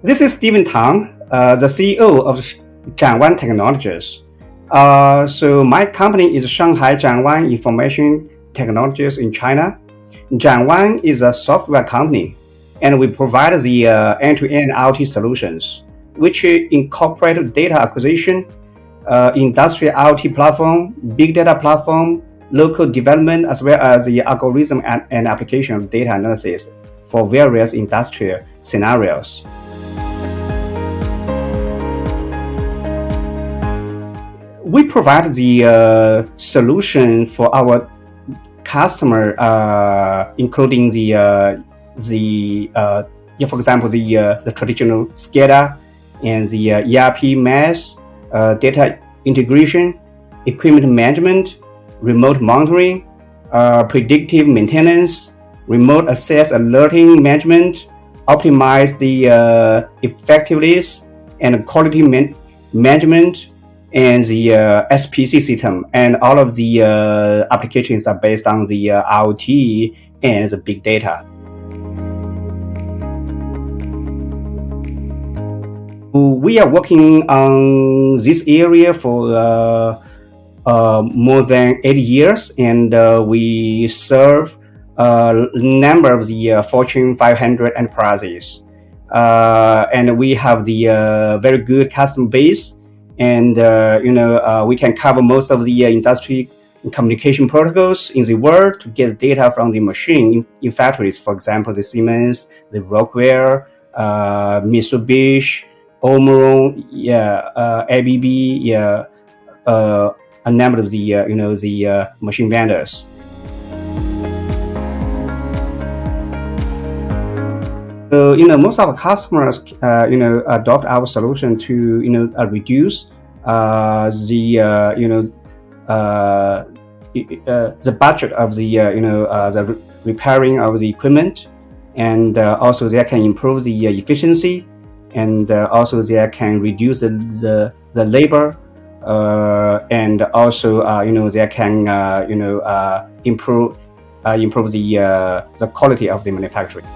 This is Stephen Tang, the CEO of Zhanwan Technologies. So my company is Shanghai Zhanwan Information Technologies in China. Zhanwan is a software company, and we provide the end-to-end IoT solutions, which incorporate data acquisition, industrial IoT platform, big data platform, local development, as well as the algorithm and application of data analysis for various industrial scenarios. We provide the solution for our customer, including for example, the traditional SCADA and the ERP mesh, data integration, equipment management, remote monitoring, predictive maintenance, remote access alerting management, optimize the effectiveness and quality management, and the SPC system, and all of the applications are based on the IoT and the big data. We are working on this area for more than 8 years, and we serve a number of the Fortune 500 enterprises. And we have the very good customer base, and we can cover most of the industry communication protocols in the world to get data from the machine in factories. For example, the Siemens, the Rockwell, Mitsubishi, Omron, ABB, a number of the machine vendors. So, most of our customers, adopt our solution to, reduce the budget of the repairing of the equipment, and also they can improve the efficiency, and also they can reduce the labor, and also they can improve the quality of the manufacturing.